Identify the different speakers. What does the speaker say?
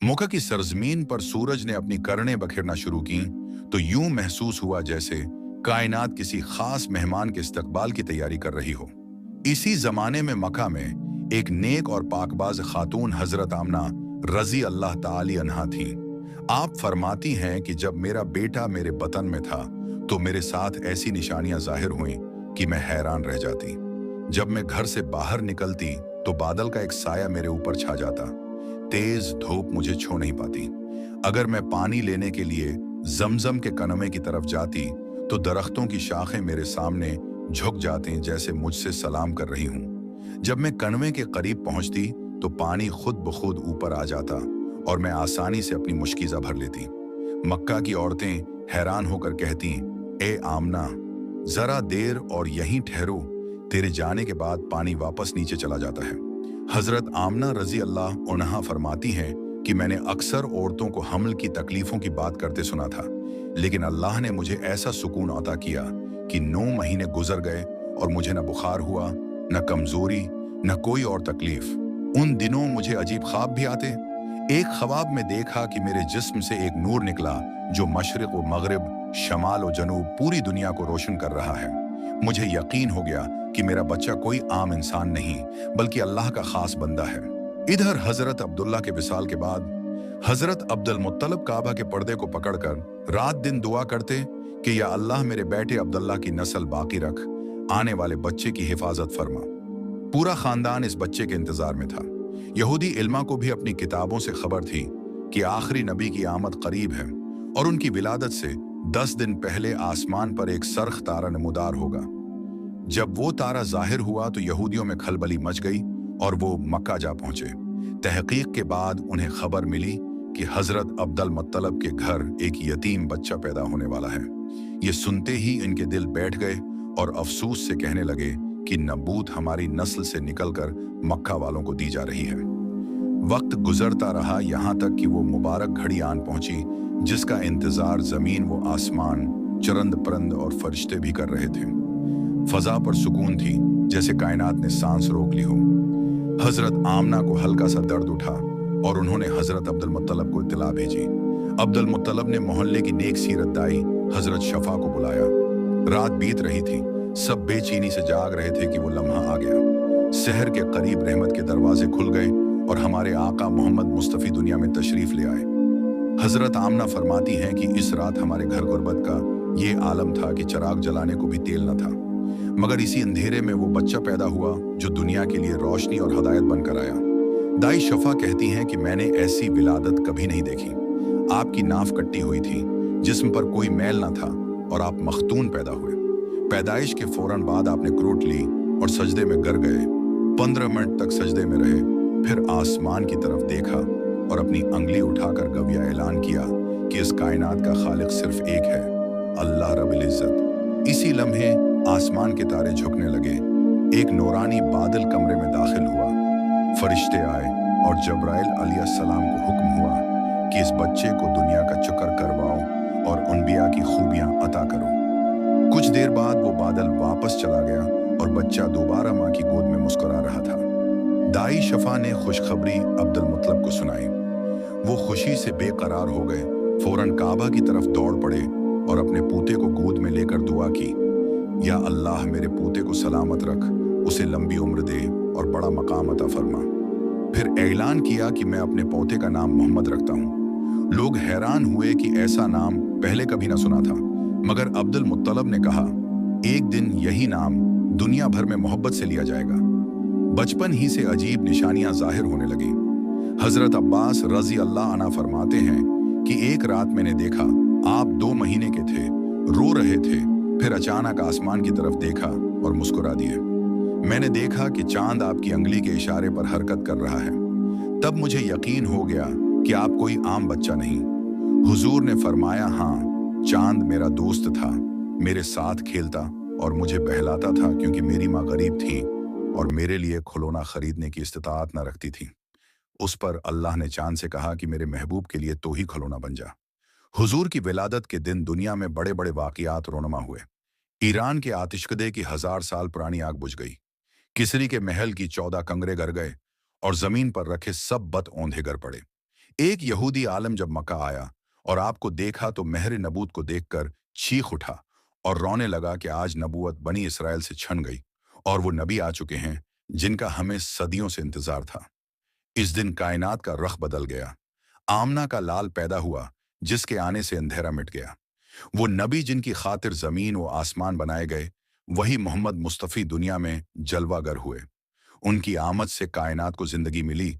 Speaker 1: मक्का की सरजमीन पर सूरज ने अपनी किरणें बखेरना शुरू की तो यूं महसूस हुआ जैसे कायनात किसी खास मेहमान के इस्तकबाल की तैयारी कर रही हो। इसी जमाने में मक्का में एक नेक और पाकबाज खातून हजरत आमना रजी अल्लाह ताली अन्हा थी। आप फरमाती हैं कि जब मेरा बेटा मेरे बतन में था तो मेरे साथ ऐसी निशानियां जाहिर हुईं कि मैं हैरान रह जाती। जब मैं घर से बाहर निकलती तो बादल का एक साया मेरे ऊपर छा जाता। तेज धूप मुझे छू नहीं पाती। अगर मैं पानी लेने के लिए जमजम के कनमे की तरफ जाती तो दरख्तों की शाखें मेरे सामने झुक जाती जैसे मुझसे सलाम कर रही हूं। जब मैं कनवे के करीब पहुंचती तो पानी खुद ब खुद ऊपर आ जाता और मैं आसानी से अपनी मुश्किज़ा भर लेती। मक्का की औरतें हैरान होकर कहती, ए आमना, जरा देर और यहीं ठहरो, तेरे जाने के बाद पानी वापस नीचे चला जाता है। हजरत आमना रजी अल्लाह अन्हा फरमाती हैं कि मैंने अक्सर औरतों को हमल की तकलीफों की बात करते सुना था, लेकिन अल्लाह ने मुझे ऐसा सुकून अता किया कि 9 महीने गुजर गए और मुझे न बुखार हुआ, न कमजोरी, न कोई और तकलीफ। उन दिनों मुझे अजीब ख्वाब भी आते। एक ख्वाब में देखा कि मेरे जिस्म से एक नूर निकला जो मशरिक व मगरिब, शमाल व जनूब पूरी दुनिया को रोशन कर रहा है। मुझे यकीन हो गया कि मेरा बच्चा कोई आम इंसान नहीं बल्कि अल्लाह का खास बंदा है। इधर हजरत अब्दुल्ला के विसाल के बाद हजरत अब्दुल मुत्तलब काबा के पर्दे को पकड़कर रात दिन दुआ करते कि या अल्लाह मेरे बेटे अब्दुल्ला की नस्ल बाकी रख, आने वाले बच्चे की हिफाजत फरमा। पूरा खानदान इस बच्चे के इंतजार में था। यहूदी इल्मा को भी अपनी किताबों से खबर थी कि आखिरी नबी की आमद करीब है और उनकी विलादत से 10 दिन पहले आसमान पर एक सरख तारा नमूदार होगा। जब वो तारा जाहिर हुआ तो यहूदियों में खलबली मच गई और वो मक्का जा पहुंचे। तहकीक के बाद उन्हें खबर मिली कि हजरत अब्दुल मुत्तलब के घर एक यतीम बच्चा पैदा होने वाला है। ये सुनते ही इनके दिल बैठ गए और अफसोस से कहने लगे कि नबूत हमारी नस्ल से निकलकर मक्का वालों को दी जा रही है। वक्त गुजरता रहा, यहाँ तक कि वो मुबारक घड़ी आन पहुंची जिसका इंतजार जमीन व आसमान, चरंद परंद और फरिश्ते भी कर रहे थे। फजा पर सुकून थी जैसे कायनात ने सांस रोक ली हो। हजरत आमना को हल्का सा दर्द उठा और उन्होंने हजरत अब्दुल मुत्तलब को इत्तला भेजी। अब्दुल मुत्तलब ने मोहल्ले की नेक सीरत दाई हजरत शफा को बुलाया। रात बीत रही थी, सब बेचैनी से जाग रहे थे कि वो लम्हा आ गया। शहर के करीब रहमत के दरवाजे खुल गए और हमारे आका मोहम्मद मुस्तफ़ी दुनिया में तशरीफ ले आए। हजरत आमना फरमाती हैं कि इस रात हमारे घर गुर्बत का ये आलम था कि चिराग जलाने को भी तेल न था, मगर इसी अंधेरे में वो बच्चा पैदा हुआ जो दुनिया के लिए रोशनी और हदायत बनकर आया। दाई शफा कहती हैं कि मैंने ऐसी विलादत कभी नहीं देखी। आपकी नाफ कट्टी हुई थी, जिस्म पर कोई मैल न था और आप मखतून पैदा हुए। पैदाइश के फौरन बाद आपने क्रोट ली और सजदे में गिर गए। 15 मिनट तक सजदे में रहे, फिर आसमान की तरफ देखा और अपनी अंगली उठाकर गविया ऐलान किया कि इस कायनात का खालिक सिर्फ एक है, अल्लाह रब्बुल इज्जत। इसी लम्हे आसमान के तारे झुकने लगे। एक नूरानी बादल कमरे में दाखिल हुआ। फरिश्ते आए और जब्राइल अलैहिस्सलाम को हुक्म हुआ कि इस बच्चे को दुनिया का चक्कर करवाओ और अनबिया की खूबियां अता करो। कुछ देर बाद वो बादल वापस चला गया और बच्चा दोबारा माँ की गोद में मुस्कुरा रहा था। दाई शफा ने खुशखबरी अब्दुल मुत्तलब को सुनाई। वो खुशी से बेकरार हो गए, फौरन काबा की तरफ दौड़ पड़े और अपने पोते को गोद में लेकर दुआ की, या अल्लाह मेरे पोते को सलामत रख, उसे लंबी उम्र दे और बड़ा मकाम अता फरमा। फिर ऐलान किया कि मैं अपने पोते का नाम मोहम्मद रखता हूँ। लोग हैरान हुए कि ऐसा नाम पहले कभी ना सुना था, मगर अब्दुल मुत्तलब ने कहा, एक दिन यही नाम दुनिया भर में मोहब्बत से लिया जाएगा। बचपन ही से अजीब निशानियां जाहिर होने लगी। हजरत अब्बास रजी अल्लाह अन्हु फरमाते हैं कि एक रात मैंने देखा आप 2 महीने के थे, रो रहे थे, फिर अचानक आसमान की तरफ देखा और मुस्कुरा दिए। मैंने देखा कि चांद आपकी अंगली के इशारे पर हरकत कर रहा है। तब मुझे यकीन हो गया कि आप कोई आम बच्चा नहीं। हुजूर ने फरमाया, हाँ, चांद मेरा दोस्त था, मेरे साथ खेलता और मुझे बहलाता था क्योंकि मेरी माँ गरीब थी और मेरे लिए खिलौना खरीदने की इस्तिताअत न रखती थी। उस पर अल्लाह ने चांद से कहा कि मेरे महबूब के लिए तो ही खिलौना बन जा। हुजूर की विलादत के दिन दुनिया में बड़े बड़े वाक़ियात रोनमा हुए। ईरान के आतिशकदे की 1000 साल पुरानी आग बुझ गई। किसरी के महल की 14 कंगरे गर गए और जमीन पर रखे सब बत औंधे गर पड़े। एक यहूदी आलम जब मक्का आया और आपको देखा तो महर नबूत को देखकर चीख उठा और रोने लगा कि आज नबूवत बनी इसराइल से छन गई और वो नबी आ चुके हैं जिनका हमें सदियों से इंतजार था। इस दिन कायनात का रख बदल गया। आमना का लाल पैदा हुआ जिसके आने से अंधेरा मिट गया। वो नबी जिनकी खातिर जमीन व आसमान बनाए गए, वही मोहम्मद मुस्तफ़ी दुनिया में जलवागर हुए। उनकी आमद से कायनात को जिंदगी मिली